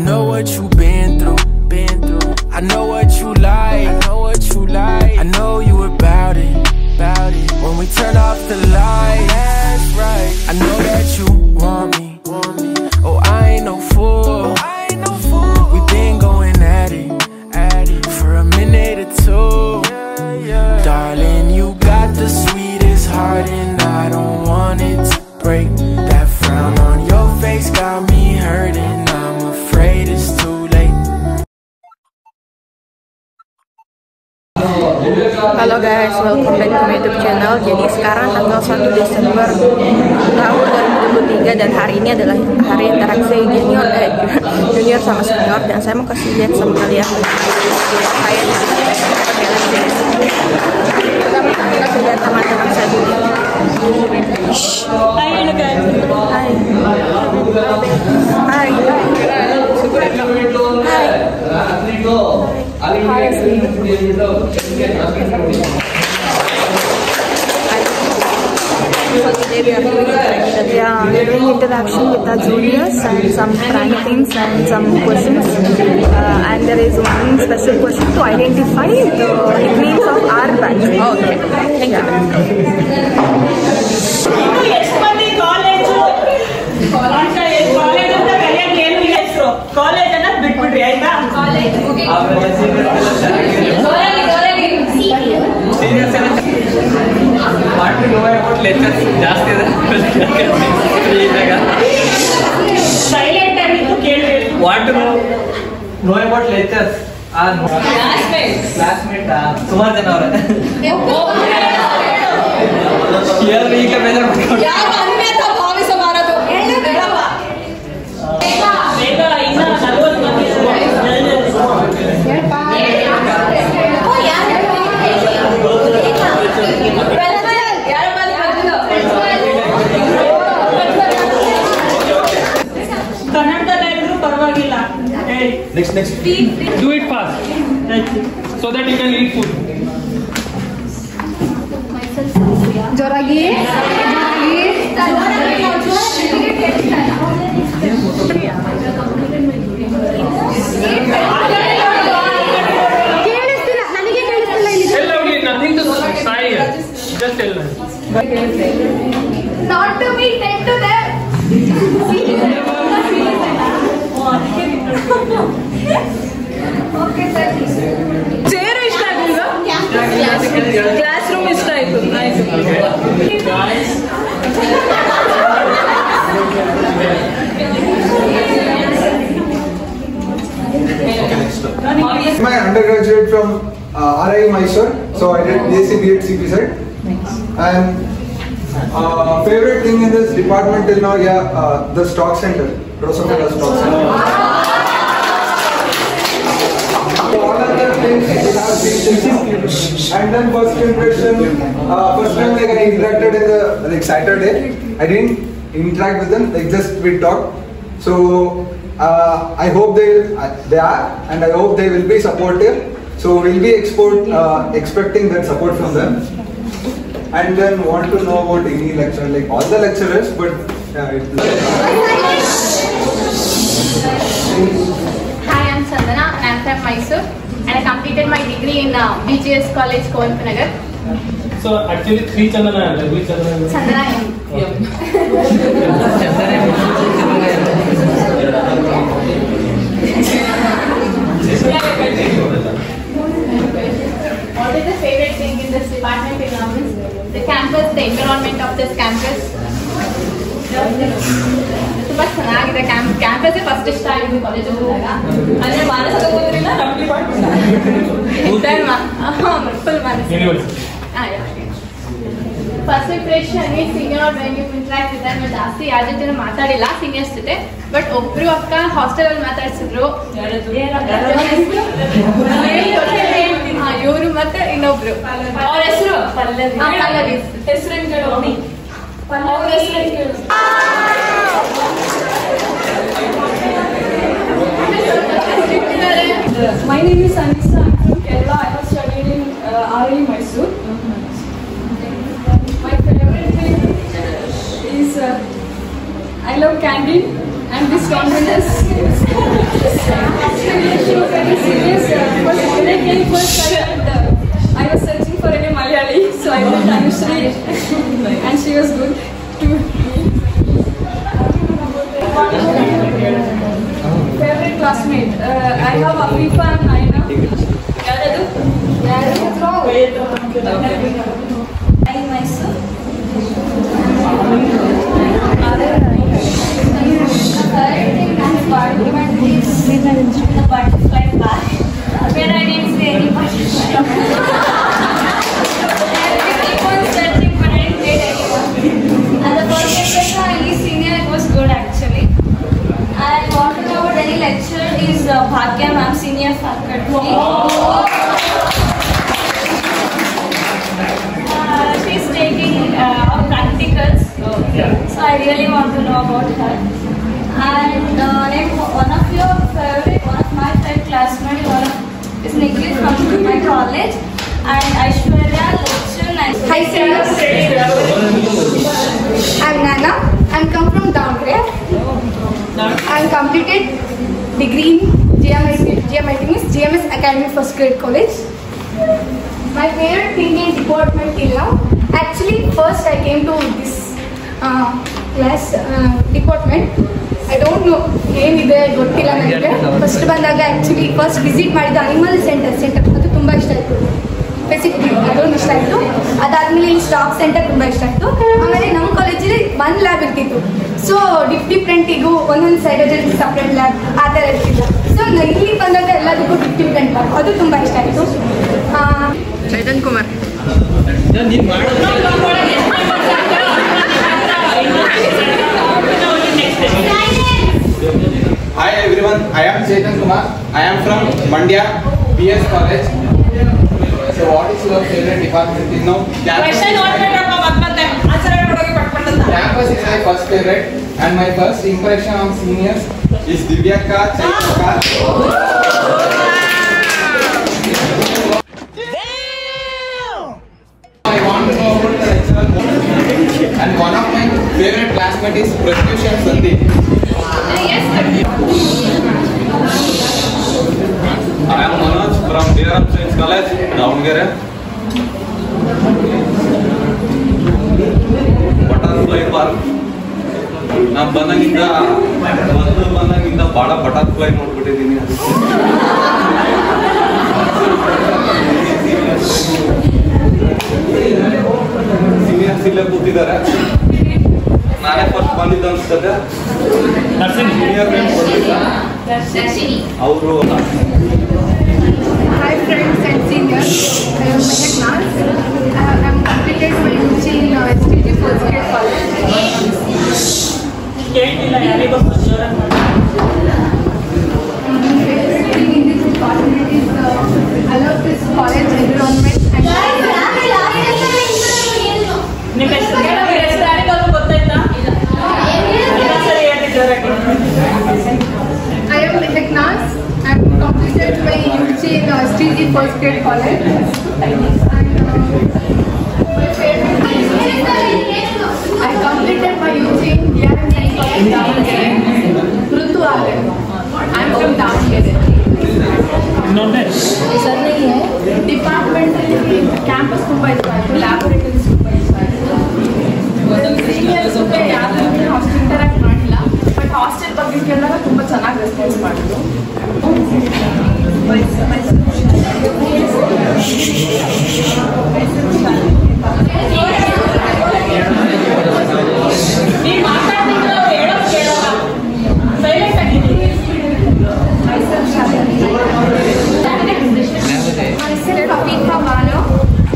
know what you been through. I know what you like. I know you about it. When we turn off the light, that's right. I know that you want me. Oh, I ain't no fool. We been going at it for a minute or two. Darling, you got the sweetest heart, and I don't want it to break. That frown on your face got me hurting. I'm afraid it's too late. Halo guys, welcome back to my YouTube channel. Jadi sekarang tanggal 1 Desember tahun 2023 dan hari ini adalah hari interaksi junior sama senior, dan saya mau kasih lihat sama kalian saya di pertama kita kasih lihat teman-teman saya dulu. Hai guys. So today we are doing interaction with the juniors and some prank things and some questions, and there is one special question to identify the nicknames of our batch. Okay, thank you. Want to know about lectures? Classmate. सुमार जनावर है। यार नहीं क्या major पकड़। यार मन में था भावी समारा तो। बेटा इना नलवत मत। ओ यार। Next. Do it fast, so that you can eat food. Joragi. Nothing to say here. Just tell them. Not to me, take to them. Okay, sir. Chair is type, classroom is type. Nice. My undergraduate from RI Mysore, so I did BSc B.Ed CPZ. And favorite thing in this department till now, the stock center, Drosophila stock center. So all other things have been easy. And then first impression, first time like I interacted in the Saturday, I didn't interact with them, like just we talked. So I hope they are, and I hope they will be supportive. So we'll be expecting that support from them. And then want to know about any lecturer, like all the lecturers, but Hi, I'm Sandana and I'm from Mysore, and I completed my degree in BGS College, Kovalpanagar. So actually 3 Chandana are there. Which Chandana? Sandana. What is the favorite thing in this department? The campus, the environment of this campus. ತುಂಬಾ ಚೆನ್ನಾಗಿದೆ campus first ಇಷ್ಟ ಆಗಿದೆ college ಹೋದಾಗ. ಅಂದ್ರೆ ಮಾನಸಿಕ ಓದ್ರಿಲ್ಲ ನಮ್ಗೆ full ಮಾನಸಿಕ. First impression senior when you interact with them ಜಾಸ್ತಿ ಯಾರ ಜೊತೆ ಮಾತಾಡಿಲ್ಲ ಸೀನಿಯರ್ಸ್ ಜೊತೆ, ಬಟ್ ಒಬ್ರು ಅಕ್ಕ ಹಾಸ್ಟೆಲ್ ಅಲ್ಲಿ ಮಾತಾಡ್ಸಿದ್ರು, ಇವರು ಮತ್ತೆ ಇನ್ನೊಬ್ರು ಅವ್ರ ಹೆಸರು ಪಲ್ಲವಿ. ಹೆಸರು My name is Anisa. I'm from Kerala. I was studied in RI Mysore. My favorite thing is I love candy, and this conference She was very serious. First, when I came first, I was searching for any Malayali, so I went Anushree, and she was good to me. Favorite classmate? I have Afifa and Naina. Yaradu? I myself. The butterfly bar, where I didn't see any butterfly. Everything was searching, but I didn't get anyone. And the first lecture, only senior, it was good actually. I want to know about any lecture is Bhagya ma'am, senior faculty. She's taking our practicals, so I really want to know about her. And name one of your favorite, one of my favorite classmates is Nikhil from my college, and Aishwarya, Lachin, and Hi, seniors. I'm Nana. I'm come from Downgrade. I'm completed degree in GMIT means GMS Academy First Grade College. My favorite thing in department till now. Actually, first I came to this class department. I don't know ಏನಿದೆ ಗೊತ್ತಿಲ್ಲ ನನಗೆ. First ಬಂದಾಗ actually first visit ಮಾಡಿದ್ದು animal centre ಅದು ತುಂಬ ಇಷ್ಟ ಆಯಿತು. Facility ಅದೊಂದು ಇಷ್ಟ ಆಯಿತು. ಅದಾದಮೇಲೆ ಇಲ್ಲಿ ಸ್ಟಾಕ್ ಸೆಂಟರ್ ತುಂಬ ಇಷ್ಟ ಆಯಿತು. ಆಮೇಲೆ ನಮ್ಮ ಕಾಲೇಜಲ್ಲಿ ಒಂದು ಲ್ಯಾಬ್ ಇರ್ತಿತ್ತು. ಸೊ ಡಿಫ್ರೆಂಟಿಗೂ ಒಂದೊಂದು ಸೈಡಲ್ಲಿ ಸಪ್ರೇಟ್ ಲ್ಯಾಬ್ ಆ ಥರ ಇರ್ತಿತ್ತು. ಸೊ ಇಲ್ಲಿ ಬಂದಾಗ ಎಲ್ಲದಕ್ಕೂ ಡಿಫ್ರೆಂಟ್ ಲ್ಯಾಬ್ ಅದು ತುಂಬ ಇಷ್ಟ ಆಯಿತು. Chaitan Kumar. Hi everyone, I am Chetan Kumar. I am from Mandya PS College. So what is your favorite department? You know, campus is my first favorite, and my first impression on seniors is Divyaka, Chaitaka. I want to know about the lecturer more. And one of my favorite classmates is Pratyusha Sandeep. I am Manoj from DRM Science College, Davangere. Butterfly Park. ನಾನು ಬಂದಾಗಿಂದ ಭಾಳ butterfly ನೋಡ್ಬಿಟ್ಟಿದ್ದೀನಿ. Seniors ಇಲ್ಲೇ ಕೂತಿದ್ದಾರೆ. ನಾನೇ first ಬಂದಿದ್ದ ಅನ್ಸ್ತದೆ. Senior name ಕೊಡಲಿಲ್ಲ ಅವರು. Hi friends and seniors, I am Mehak Naz. I am completed my UG in STG First Grade College. Everything in this department is I love this college environment and I am Mehak Naz. I have completed my UG in STG First Grade College. And my favorite I completed my UG in DRM College, Davangere. Rutu Aale. I am from Davangere. Sir नहीं है department campus ತುಂಬ ಇಷ್ಟ ಆಯಿತು. Laboratories ತುಂಬ ಇಷ್ಟ ಆಯಿತು. Seniors ಜೊತೆ ಯಾರು ಅಷ್ಟು ಇಂಟರಾಕ್ಟ್ ಮಾಡಿಲ್ಲ, ಬಟ್ ಹಾಸ್ಟೆಲ್ ಬಗ್ಗೆ ಕೇಳಿದಾಗ ತುಂಬ ಚೆನ್ನಾಗಿ ರೆಸ್ಪಾನ್ಸ್ ಮಾಡಿದ್ರು. Myself Afifa Bano.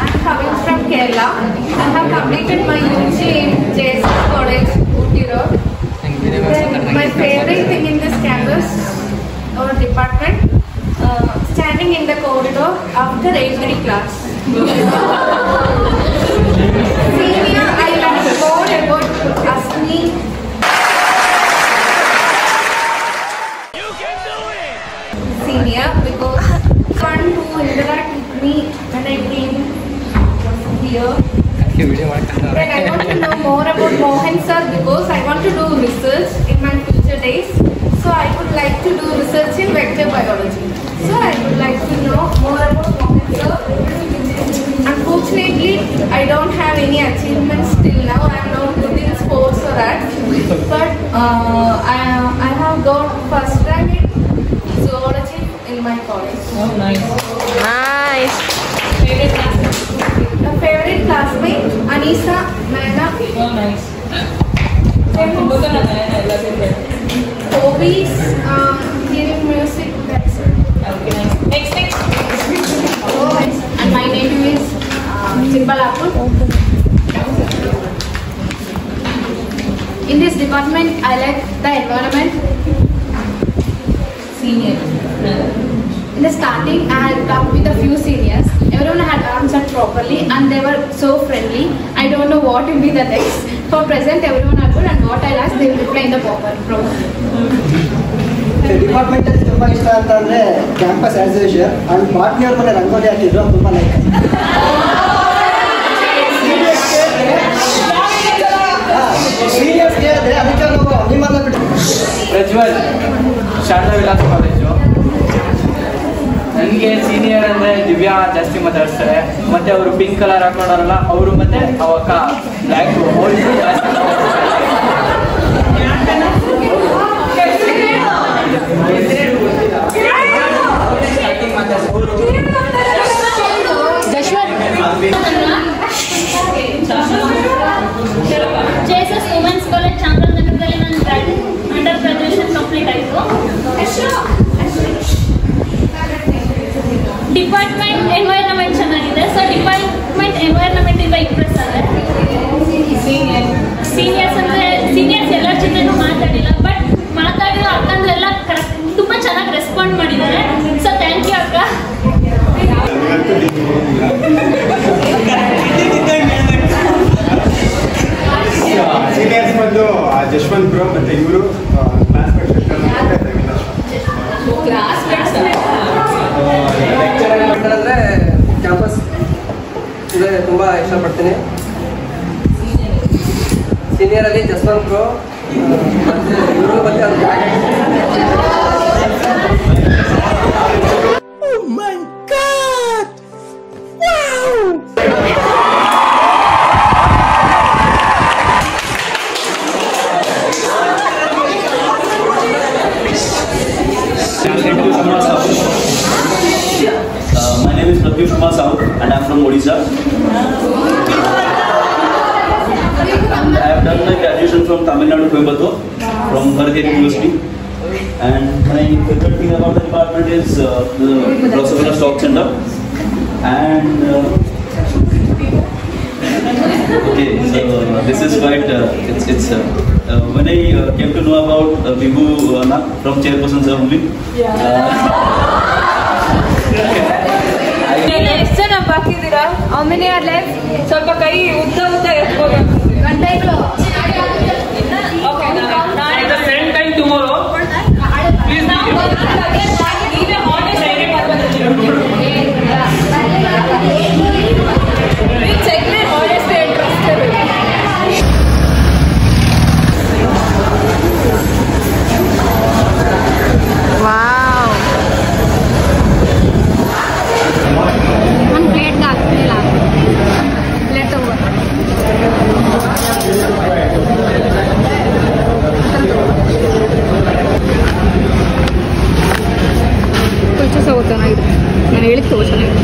I'm coming from Kerala. I have completed my UG in JS College, Ooty Road. My favorite thing in this campus or department, standing in the corridor after every class. Senior, I learned more about Asmi. Senior, because fun to interact with me when I came here. Then I want to know more about Mohan sir because I want to do research in my future days. So I would like to do research in vector biology. So I would like to know more about Mohammed sir. Unfortunately, I don't have any achievements till now. I am not good in sports or that. But I have got first rank in zoology in my college. Oh, nice. Nice. Favorite classmate? A favorite classmate, Anisa, Naina. Oh, nice. Hobbies, hearing music, that's it. Okay, nice. Next. And my name is Chimbalapur. In this department, I like the environment. Senior. In the starting, I had talked with a few seniors. Everyone had answered properly and they were so friendly. I don't know what will be the next. For present, everyone are good and what I ask, they will reply in the proper. Department ಅಲ್ಲಿ ತುಂಬಾ ಇಷ್ಟ ಅಂತ ಅಂದ್ರೆ campus as usual and botany ಅವ್ರ ಮನೆ ರಂಗೋಲಿ ಹಾಕಿದ್ರು ತುಂಬಾ like seniors ಕೇಳಿದ್ರೆ ಅದಕ್ಕೆ ನಾವು ನಿಮ್ಮನ್ನ ಬಿಟ್ಟು ಪ್ರಜ್ವಲ್ ಶಾರದಾ ವಿಲಾಸ್ ಕಾಲೇಜು. ನನಗೆ ಸೀನಿಯರ್ ಅಂದರೆ ದಿವ್ಯಾ ಜಾಸ್ತಿ ಮಾತಾಡ್ತಾರೆ. ಮತ್ತು ಅವರು ಪಿಂಕ್ ಕಲರ್ ಹಾಕೊಂಡಾರಲ್ಲ ಅವರು ಮತ್ತು ಅವಕ್ಕ ಬ್ಲ್ಯಾಕ್ ಅವ್ರಿಗೂ ಜಾಸ್ತಿ JSS Women's College ಚಾಮರಾಜನಗರದಲ್ಲಿ ನನ್ನ ಅಂಡರ್ ಗ್ರಾಜುಯೇಷನ್ ಕಂಪ್ಲೀಟ್ ಆಯಿತು. ಡಿಪಾರ್ಟ್ಮೆಂಟ್ ಎನ್ವೈರನ್ಮೆಂಟ್ ಚೆನ್ನಾಗಿದೆ. ಸೊ ಡಿಪಾರ್ಟ್ಮೆಂಟ್ ಎನ್ವೈರನ್ಮೆಂಟ್ ಇಂದ ಇಂಪ್ರೆಸ್ ಆಗಿದೆ. ಸೀನಿಯರ್ಸ್ ಅಂದರೆ ಸೀನಿಯರ್ಸ್ ಎಲ್ಲರ ಜೊತೆನೂ ಮಾತಾಡಿಲ್ಲ, ಬಟ್ ಮಾತಾಡಿರೋ ಅಕ್ಕಂದ್ರೆಲ್ಲ ಕರೆಕ್ಟ್ ತುಂಬ ಚೆನ್ನಾಗಿ ರೆಸ್ಪಾಂಡ್ ಮಾಡಿದ್ದಾರೆ. ಸೊ ಥ್ಯಾಂಕ್ ಯು ಅಕ್ಕ. ಸೀನಿಯರ್ಸ್ ಬಂದು ಜಶ್ವಂತ್ ಬ್ರೋ ಮತ್ತು ಇವರು ಅಂದರೆ ಕ್ಯಾಂಪಸ್ ಇದೆ ತುಂಬ ಇಷ್ಟಪಡ್ತೀನಿ. ಸೀನಿಯರಲ್ಲಿ ಜಸ್ವಂತ್ ಬ್ರೋ ಮತ್ತು ಇವರು ಮತ್ತು ಅದು My name is Pratyush Kumar Sahu and I am from Odisha. And I have done my graduation from Tamil Nadu, Coimbatore, from Bharathiar University. And my favorite thing about the department is the Drosophila Stock Center. And okay, so this is quite when I came to know about Vibhu from Chairperson Sir only. ಎಷ್ಟು ಜನ ಬಾಕಿ ಇದ್ದೀರಾ? How many are left? ಸ್ವಲ್ಪ ಕೈ ಉದ್ದ ಎತ್ಬೋದು. same time tomorrow. Please check my holiday status. Wow. ಒಂದು ಪ್ಲೇಟ್ಗೆ ಹಾಕ್ತಿಲ್ಲ. Plate ತಗೋ. ಕುಲ್ಚೆ ಸಹ ಚೆನ್ನಾಗಿದೆ. ನಾನು ಹೇಳಿದ್ದು ತಗೋ ಚೆನ್ನಾಗಿದೆ.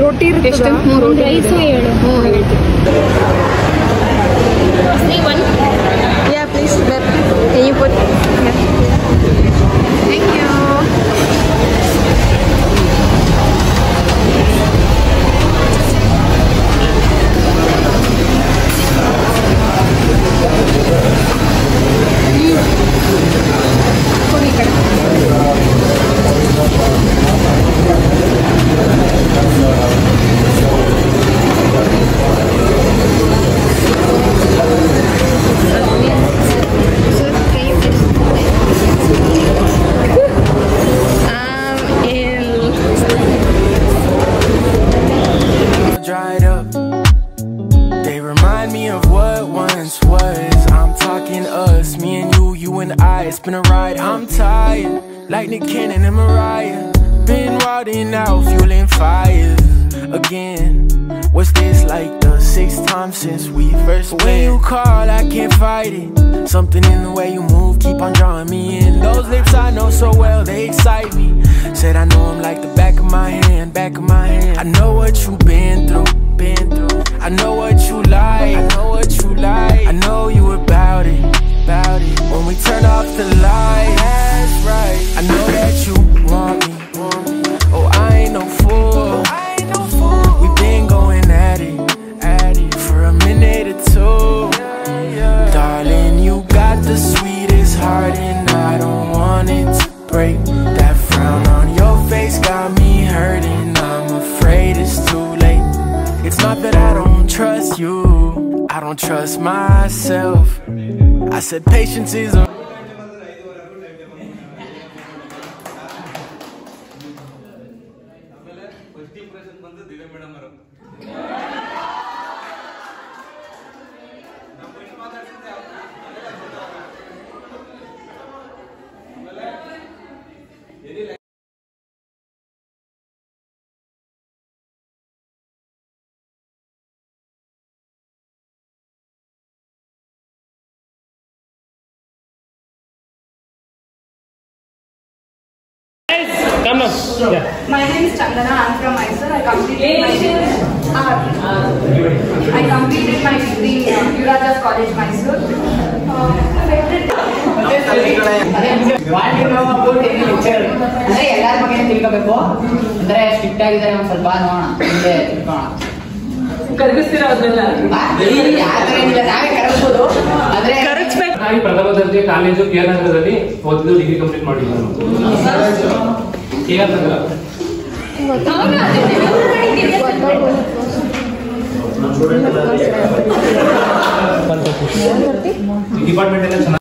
ರೋಟಿ ಇರುತ್ತೆ ಎಷ್ಟು? ರೋಟಿ ರೈಸು ಹೇಳು. ಹೇಳ್ತೀನಿ. Yeah, please. Can you put? Yeah. Thank you. Dried up. They remind me of what once was. I'm talking us, me and you and I. It's been a ride. I'm tired, like Nick Cannon and Mariah. Been riding out, fueling fires again. What's this, like the 6th time since we first met? When you call, I can't fight it. Something in the way you move, keep on drawing me in. Those lips I know so well, they excite me. Said I know them like the back of my hand, back of my hand. I know what you've been through, been through. I know what you like, I know what you like. I know you about it, about it. When we turn off the light, that's right. I know that you want me, oh I ain't no fool. We've been going at it for a minute or two. Darling, you got the sweetest heart and I don't want it to break. That frown on your face got me hurting. I'm afraid it's too late. It's not that I don't trust you, I don't trust myself. I said patience is a My name is Chandana. I'm from Mysore. I completed my degree in Yurajas College, Mysore. What do you know about any lecturer? ಅಂದ್ರೆ ಎಲ್ಲರ ಬಗ್ಗೆ ತಿಳ್ಕೋಬೇಕು. ಅಂದ್ರೆ strict ಆಗಿದ್ದಾರೆ ಒಂದು ಸ್ವಲ್ಪ ನೋಡೋಣ. ಮುಂದೆ ತಿಳ್ಕೊಳ್ಳೋಣ. ಕರಗಿಸ್ತೀರಾ ಅದನ್ನೆಲ್ಲ? ಯಾಕಂದ್ರೆ ನಾವೇ ಕರಗಿಸ್ಬೋದು. ಆದ್ರೆ ನಾನು ಪ್ರಥಮ ದರ್ಜೆ ಕಾಲೇಜು ಕೇರಳದಲ್ಲಿ ಓದಿದ್ದು ಡಿಗ್ರಿ ಕಂಪ್ಲೀಟ್ ಮಾಡಿದ್ದೀನಿ. ಡಿಪಾರ್ಟ್ಮೆಂಟ್ ಎಲ್ಲ